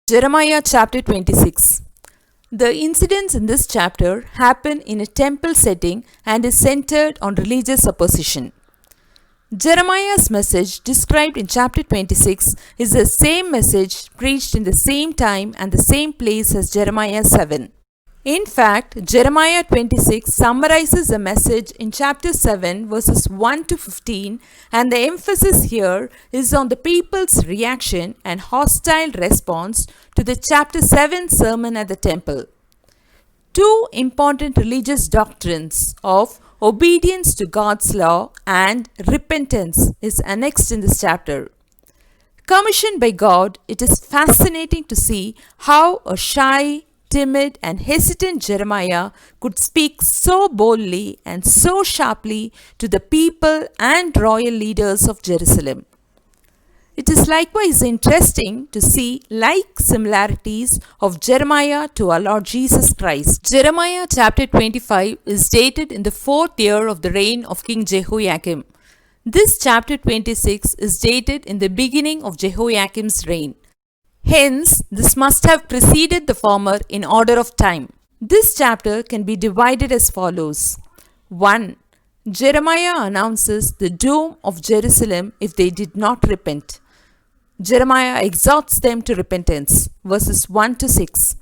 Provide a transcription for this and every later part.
Jeremiah chapter 26. The incidents in this chapter happen in a temple setting and is centered on religious opposition. Jeremiah's message described in chapter 26 is the same message preached in the same time and the same place as Jeremiah 7. In fact, Jeremiah 26 summarizes the message in chapter 7 verses 1 to 15, and the emphasis here is on the people's reaction and hostile response to the chapter 7 sermon at the temple. Two important religious doctrines of obedience to God's law and repentance is annexed in this chapter. Commissioned by God, it is fascinating to see how a shy, timid and hesitant Jeremiah could speak so boldly and so sharply to the people and royal leaders of Jerusalem. It is likewise interesting to see like similarities of Jeremiah to our Lord Jesus Christ. Jeremiah chapter 25 is dated in the 4th year of the reign of King Jehoiakim. This chapter 26 is dated in the beginning of Jehoiakim's reign. Hence, this must have preceded the former in order of time. This chapter can be divided as follows. 1. Jeremiah announces the doom of Jerusalem if they did not repent. Jeremiah exhorts them to repentance, verses 1 to 6.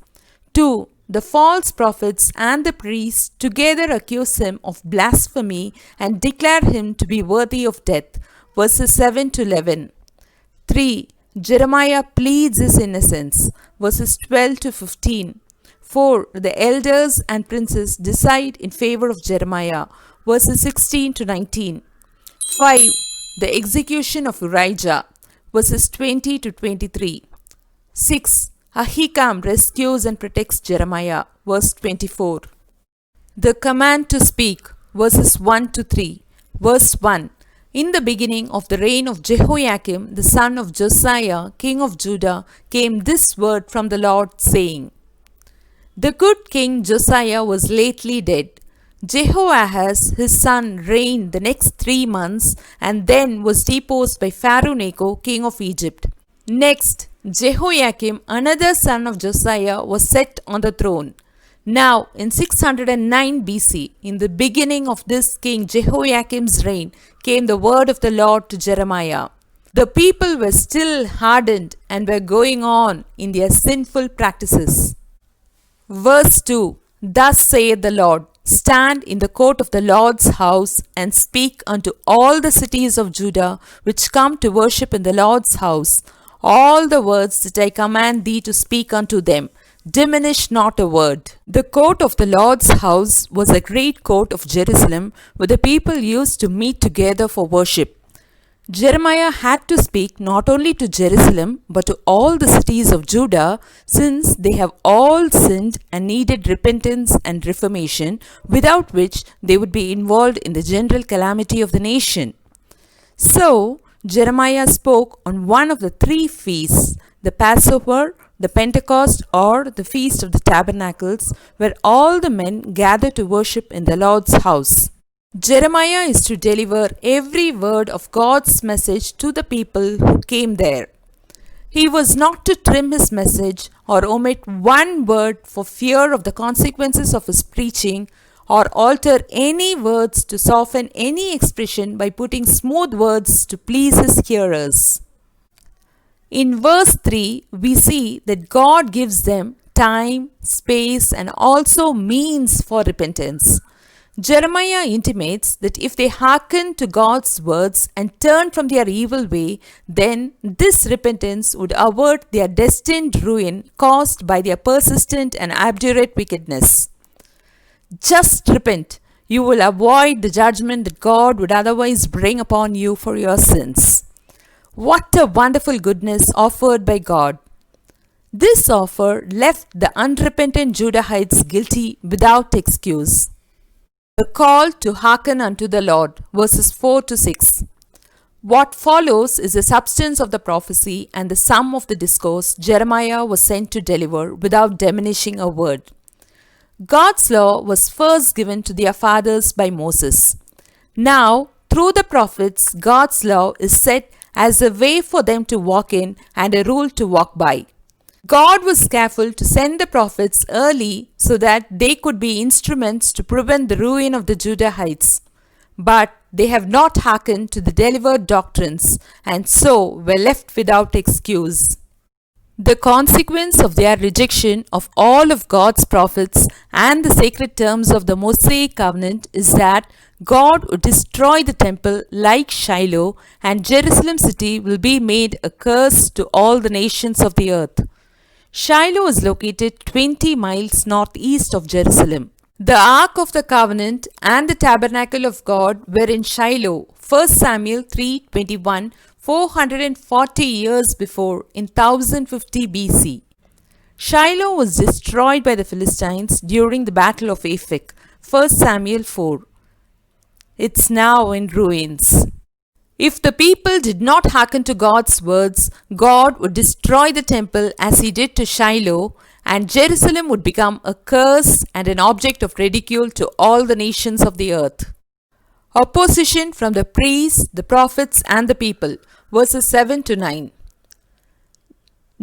2. The false prophets and the priests together accuse him of blasphemy and declare him to be worthy of death, verses 7 to 11. 3. Jeremiah pleads his innocence, verses 12 to 15. 4. The elders and princes decide in favor of Jeremiah, verses 16 to 19. 5. The execution of Urijah, verses 20 to 23. 6. Ahikam rescues and protects Jeremiah, verse 24. The command to speak, verses 1 to 3. Verse 1. In the beginning of the reign of Jehoiakim, the son of Josiah, king of Judah, came this word from the Lord, saying, The good king Josiah was lately dead. Jehoahaz, his son, reigned the next 3 months and then was deposed by Pharaoh Necho, king of Egypt. Next, Jehoiakim, another son of Josiah, was set on the throne. Now, in 609 BC, in the beginning of this king Jehoiakim's reign, came the word of the Lord to Jeremiah. The people were still hardened and were going on in their sinful practices. Verse 2. Thus saith the Lord, Stand in the court of the Lord's house and speak unto all the cities of Judah which come to worship in the Lord's house all the words that I command thee to speak unto them. Diminish not a word. The court of the Lord's house was a great court of Jerusalem where the people used to meet together for worship. Jeremiah had to speak not only to Jerusalem but to all the cities of Judah, since they have all sinned and needed repentance and reformation, without which they would be involved in the general calamity of the nation. So, Jeremiah spoke on one of the 3 feasts, the Passover, the Pentecost, or the Feast of the Tabernacles, where all the men gather to worship in the Lord's house. Jeremiah is to deliver every word of God's message to the people who came there. He was not to trim his message or omit one word for fear of the consequences of his preaching, or alter any words to soften any expression by putting smooth words to please his hearers. In verse 3, we see that God gives them time, space, and also means for repentance. Jeremiah intimates that if they hearken to God's words and turn from their evil way, then this repentance would avert their destined ruin caused by their persistent and obdurate wickedness. Just repent. You will avoid the judgment that God would otherwise bring upon you for your sins. What a wonderful goodness offered by God. This offer left the unrepentant Judahites guilty without excuse. The call to hearken unto the Lord, verses 4 to 6. What follows is the substance of the prophecy and the sum of the discourse Jeremiah was sent to deliver without diminishing a word. God's law was first given to their fathers by Moses. Now, through the prophets, God's law is set as a way for them to walk in and a rule to walk by. God was careful to send the prophets early so that they could be instruments to prevent the ruin of the Judahites. But they have not hearkened to the delivered doctrines, and so were left without excuse. The consequence of their rejection of all of God's prophets and the sacred terms of the Mosaic covenant is that God would destroy the temple like Shiloh, and Jerusalem city will be made a curse to all the nations of the earth. Shiloh is located 20 miles northeast of Jerusalem. The Ark of the Covenant and the Tabernacle of God were in Shiloh, 1 Samuel 3:21, 440 years before, in 1050 BC. Shiloh was destroyed by the Philistines during the Battle of Aphek, 1 Samuel 4. It's now in ruins. If the people did not hearken to God's words, God would destroy the temple as he did to Shiloh, and Jerusalem would become a curse and an object of ridicule to all the nations of the earth. Opposition from the priests, the prophets, and the people. Verses 7 to 9.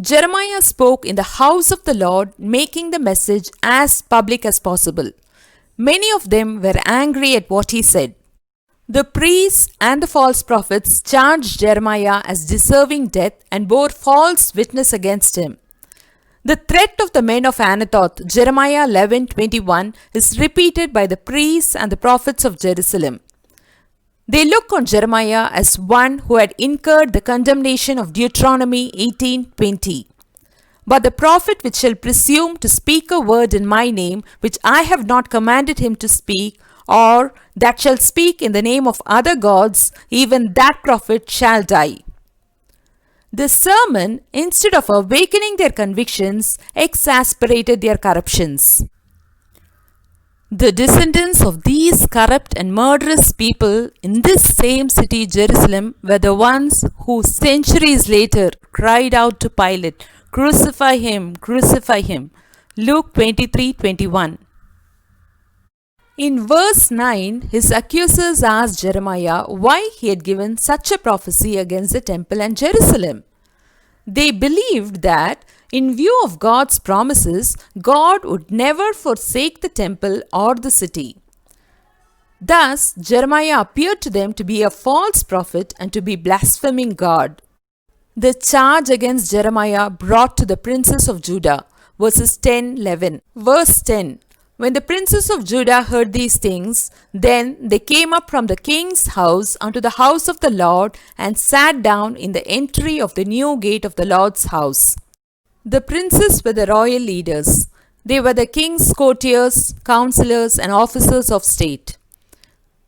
Jeremiah spoke in the house of the Lord, making the message as public as possible. Many of them were angry at what he said. The priests and the false prophets charged Jeremiah as deserving death and bore false witness against him. The threat of the men of Anathoth, Jeremiah 11:21, is repeated by the priests and the prophets of Jerusalem. They look on Jeremiah as one who had incurred the condemnation of Deuteronomy 18:20. But the prophet which shall presume to speak a word in my name, which I have not commanded him to speak, or that shall speak in the name of other gods, even that prophet shall die. This sermon, instead of awakening their convictions, exasperated their corruptions. The descendants of these corrupt and murderous people in this same city, Jerusalem, were the ones who centuries later cried out to Pilate, "Crucify him, crucify him." Luke 23:21. In verse 9, his accusers asked Jeremiah why he had given such a prophecy against the temple and Jerusalem. They believed that, in view of God's promises, God would never forsake the temple or the city. Thus, Jeremiah appeared to them to be a false prophet and to be blaspheming God. The charge against Jeremiah brought to the princes of Judah, verses 10-11. Verse 10. When the princes of Judah heard these things, then they came up from the king's house unto the house of the Lord, and sat down in the entry of the new gate of the Lord's house. The princes were the royal leaders. They were the king's courtiers, counselors, and officers of state.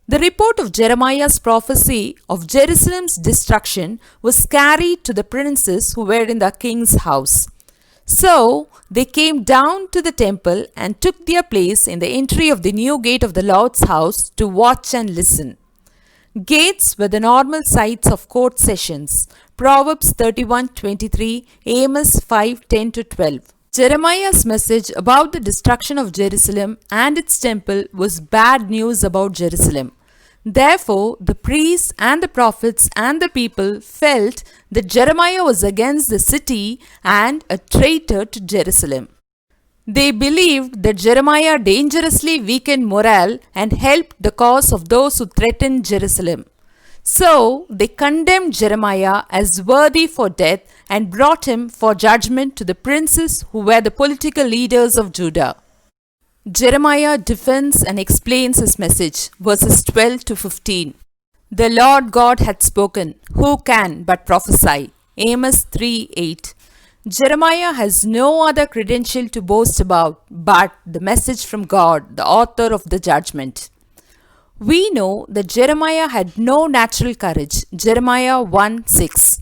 The report of Jeremiah's prophecy of Jerusalem's destruction was carried to the princes who were in the king's house. So they came down to the temple and took their place in the entry of the new gate of the Lord's house to watch and listen. Gates were the normal sites of court sessions. Proverbs 31:23, Amos 5:10-12. Jeremiah's message about the destruction of Jerusalem and its temple was bad news about Jerusalem. Therefore, the priests and the prophets and the people felt that Jeremiah was against the city and a traitor to Jerusalem. They believed that Jeremiah dangerously weakened morale and helped the cause of those who threatened Jerusalem. So, they condemned Jeremiah as worthy for death and brought him for judgment to the princes who were the political leaders of Judah. Jeremiah defends and explains his message, verses 12-15. The Lord God hath spoken, who can but prophesy? Amos 3:8. Jeremiah has no other credential to boast about but the message from God, the author of the judgment. We know that Jeremiah had no natural courage. Jeremiah 1:6.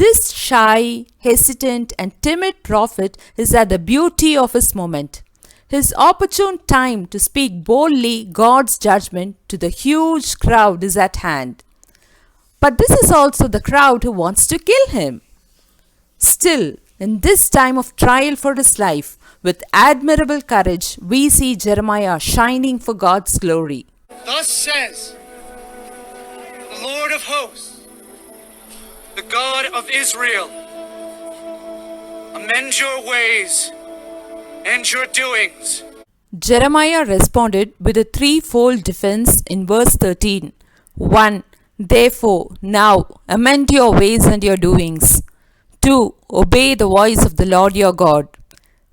This shy, hesitant, and timid prophet is at the beauty of his moment. His opportune time to speak boldly God's judgment to the huge crowd is at hand. But this is also the crowd who wants to kill him. Still, in this time of trial for his life, with admirable courage, we see Jeremiah shining for God's glory. Thus says the Lord of hosts, the God of Israel, amend your ways and your doings. Jeremiah responded with a threefold defense in verse 13. 1. Therefore, now amend your ways and your doings. 2. Obey the voice of the Lord your God.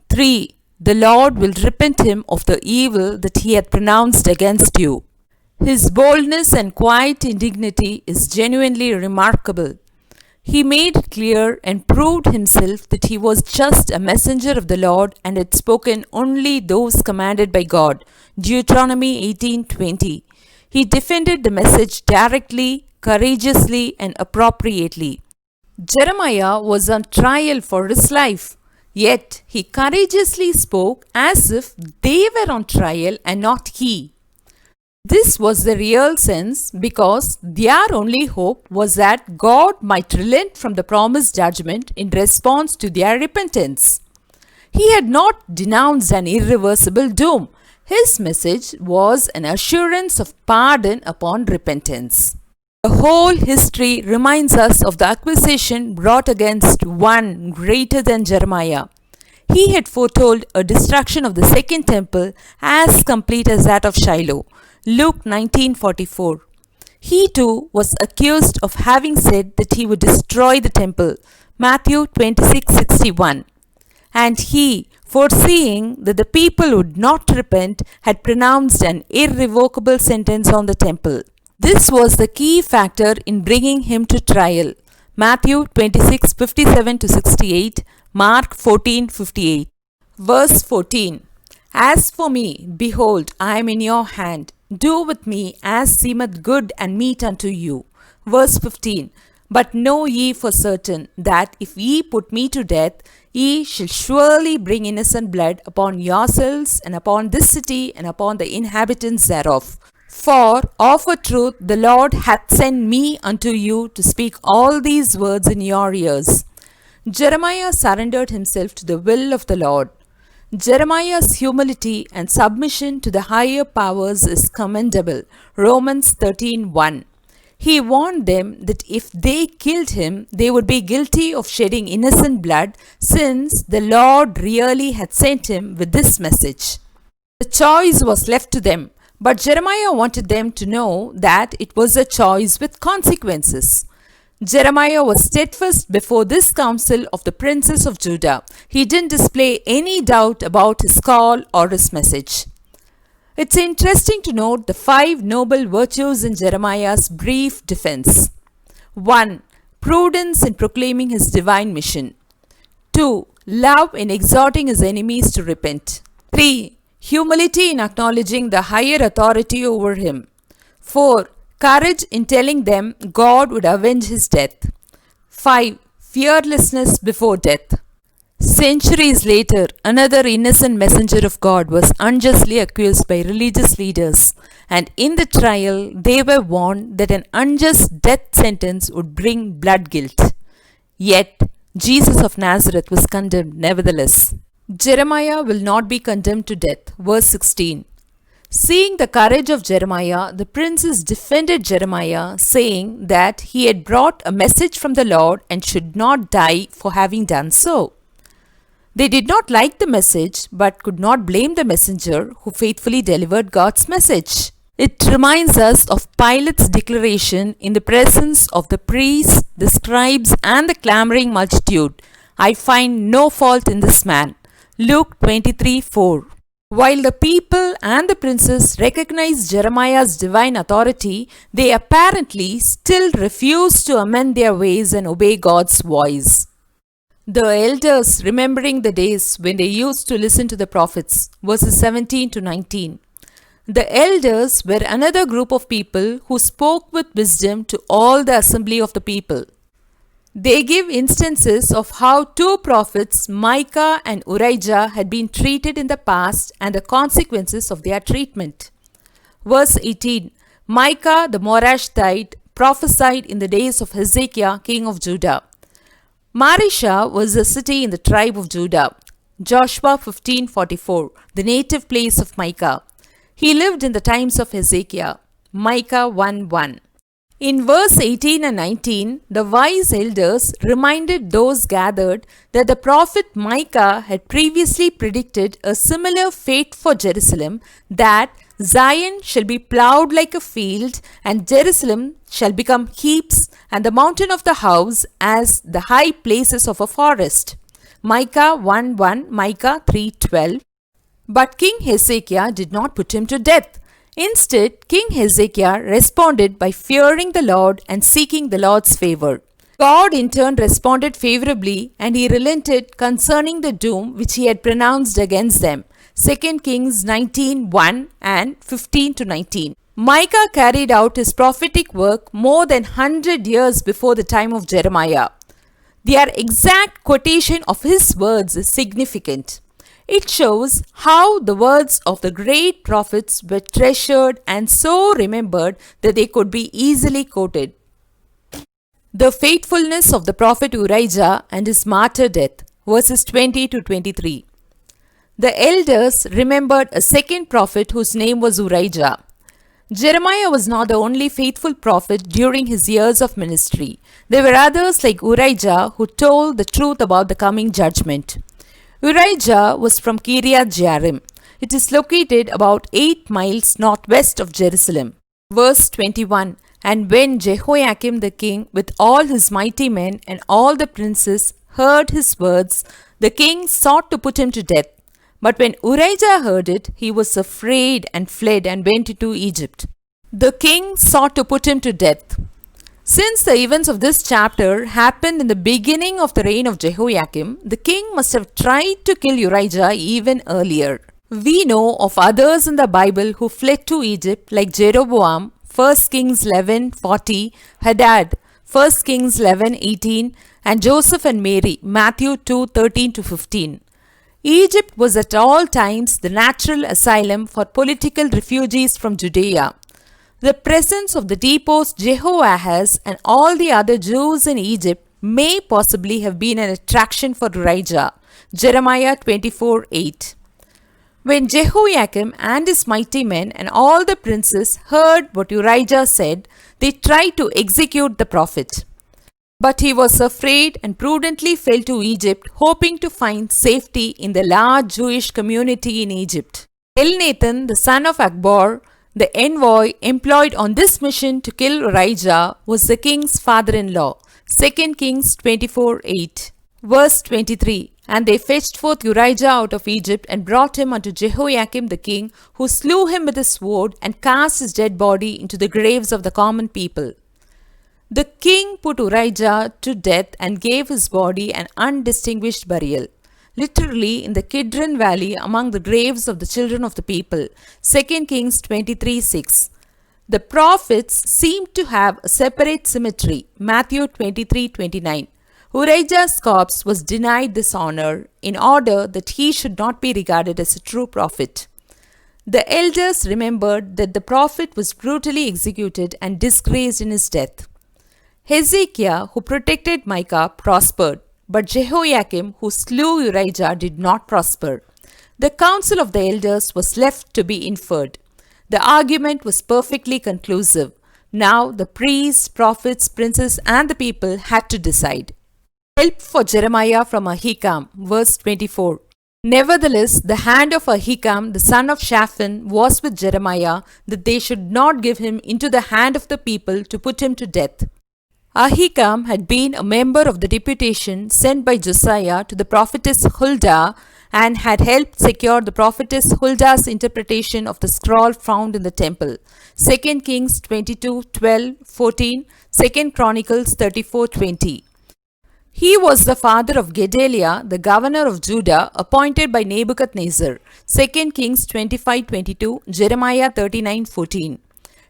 3. The Lord will repent him of the evil that he hath pronounced against you. His boldness and quiet indignity is genuinely remarkable. He made clear and proved himself that he was just a messenger of the Lord and had spoken only those commanded by God. Deuteronomy 18:20. He defended the message directly, courageously, and appropriately. Jeremiah was on trial for his life, yet he courageously spoke as if they were on trial and not he. This was the real sense because their only hope was that God might relent from the promised judgment in response to their repentance. He had not denounced an irreversible doom. His message was an assurance of pardon upon repentance. The whole history reminds us of the accusation brought against one greater than Jeremiah. He had foretold a destruction of the second temple as complete as that of Shiloh. Luke 19:44. He too was accused of having said that he would destroy the temple. Matthew 26:61. And he, foreseeing that the people would not repent, had pronounced an irrevocable sentence on the temple. This was the key factor in bringing him to trial. Matthew 26:57-68, Mark 14:58. Verse 14. As for me, behold, I am in your hand. Do with me as seemeth good and meet unto you. Verse 15. But know ye for certain that if ye put me to death, ye shall surely bring innocent blood upon yourselves and upon this city and upon the inhabitants thereof. For of a truth the Lord hath sent me unto you to speak all these words in your ears. Jeremiah surrendered himself to the will of the Lord. Jeremiah's humility and submission to the higher powers is commendable. Romans 13:1. He warned them that if they killed him, they would be guilty of shedding innocent blood, since the Lord really had sent him with this message. The choice was left to them, but Jeremiah wanted them to know that it was a choice with consequences. Jeremiah was steadfast before this council of the princes of Judah. He didn't display any doubt about his call or his message. It's interesting to note the 5 noble virtues in Jeremiah's brief defense. 1. Prudence in proclaiming his divine mission. 2. Love in exhorting his enemies to repent. 3. Humility in acknowledging the higher authority over him. 4. Courage in telling them God would avenge his death. 5. Fearlessness before death. Centuries later, another innocent messenger of God was unjustly accused by religious leaders, and in the trial they were warned that an unjust death sentence would bring blood guilt. Yet, Jesus of Nazareth was condemned nevertheless. Jeremiah will not be condemned to death. Verse 16. Seeing the courage of Jeremiah, the princes defended Jeremiah, saying that he had brought a message from the Lord and should not die for having done so. They did not like the message, but could not blame the messenger who faithfully delivered God's message. It reminds us of Pilate's declaration in the presence of the priests, the scribes, and the clamoring multitude, "I find no fault in this man." Luke 23:4. While the people and the princes recognized Jeremiah's divine authority, they apparently still refused to amend their ways and obey God's voice. The elders, remembering the days when they used to listen to the prophets, verses 17-19. The elders were another group of people who spoke with wisdom to all the assembly of the people. They give instances of how 2 prophets, Micah and Urijah, had been treated in the past and the consequences of their treatment. Verse 18. Micah the Morasthite prophesied in the days of Hezekiah, king of Judah. Marisha was a city in the tribe of Judah. Joshua 15:44, the native place of Micah. He lived in the times of Hezekiah. Micah 1:1. In verse 18 and 19, the wise elders reminded those gathered that the prophet Micah had previously predicted a similar fate for Jerusalem, that Zion shall be plowed like a field, and Jerusalem shall become heaps, and the mountain of the house as the high places of a forest. Micah 1:1, Micah 3:12. But King Hezekiah did not put him to death. Instead, King Hezekiah responded by fearing the Lord and seeking the Lord's favor. God in turn responded favorably, and he relented concerning the doom which he had pronounced against them. 2 Kings 19:1 and 15-19. Micah carried out his prophetic work more than 100 years before the time of Jeremiah. Their exact quotation of his words is significant. It shows how the words of the great prophets were treasured and so remembered that they could be easily quoted. The faithfulness of the prophet Urijah and his martyr death, verses 20-23. The elders remembered a second prophet whose name was Urijah. Jeremiah was not the only faithful prophet during his years of ministry. There were others like Urijah who told the truth about the coming judgment. Urijah was from Kiriath Jearim. It is located about 8 miles northwest of Jerusalem. Verse 21. And when Jehoiakim the king with all his mighty men and all the princes heard his words, the king sought to put him to death. But when Urijah heard it, he was afraid and fled and went into Egypt. The king sought to put him to death. Since the events of this chapter happened in the beginning of the reign of Jehoiakim, the king must have tried to kill Urijah even earlier. We know of others in the Bible who fled to Egypt like Jeroboam, 1 Kings 11:40, Hadad, 1 Kings 11:18, and Joseph and Mary, Matthew 2:13-15. Egypt was at all times the natural asylum for political refugees from Judea. The presence of the deposed Jehoahaz and all the other Jews in Egypt may possibly have been an attraction for Urijah. Jeremiah 24:8. When Jehoiakim and his mighty men and all the princes heard what Urijah said, they tried to execute the prophet. But he was afraid and prudently fell to Egypt, hoping to find safety in the large Jewish community in Egypt. Elnathan, the son of Akbor, the envoy employed on this mission to kill Urijah, was the king's father-in-law. 2 Kings 24:8. Verse 23. And they fetched forth Urijah out of Egypt and brought him unto Jehoiakim the king, who slew him with a sword and cast his dead body into the graves of the common people. The king put Urijah to death and gave his body an undistinguished burial, literally in the Kidron Valley among the graves of the children of the people. 2 Kings 23:6. The prophets seem to have a separate cemetery. Matthew 23:29. Urijah's corpse was denied this honor in order that he should not be regarded as a true prophet. The elders remembered that the prophet was brutally executed and disgraced in his death. Hezekiah, who protected Micah, prospered, but Jehoiakim, who slew Urijah, did not prosper. The counsel of the elders was left to be inferred. The argument was perfectly conclusive. Now the priests, prophets, princes, and the people had to decide. Help for Jeremiah from Ahikam, verse 24. Nevertheless, the hand of Ahikam, the son of Shaphan, was with Jeremiah, that they should not give him into the hand of the people to put him to death. Ahikam had been a member of the deputation sent by Josiah to the prophetess Huldah and had helped secure the prophetess Huldah's interpretation of the scroll found in the temple. 2 Kings 22:12-14, 2 Chronicles 34:20. He was the father of Gedaliah, the governor of Judah, appointed by Nebuchadnezzar. 2 Kings 25:22, Jeremiah 39:14.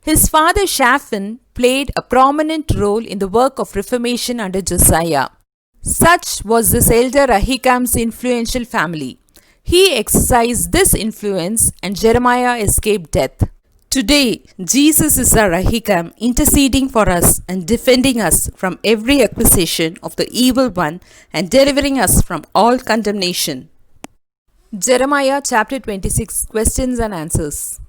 His father Shaphan played a prominent role in the work of reformation under Josiah. Such was this elder Ahikam's influential family. He exercised this influence and Jeremiah escaped death. Today, Jesus is our Ahikam, interceding for us and defending us from every accusation of the evil one and delivering us from all condemnation. Jeremiah chapter 26, questions and answers.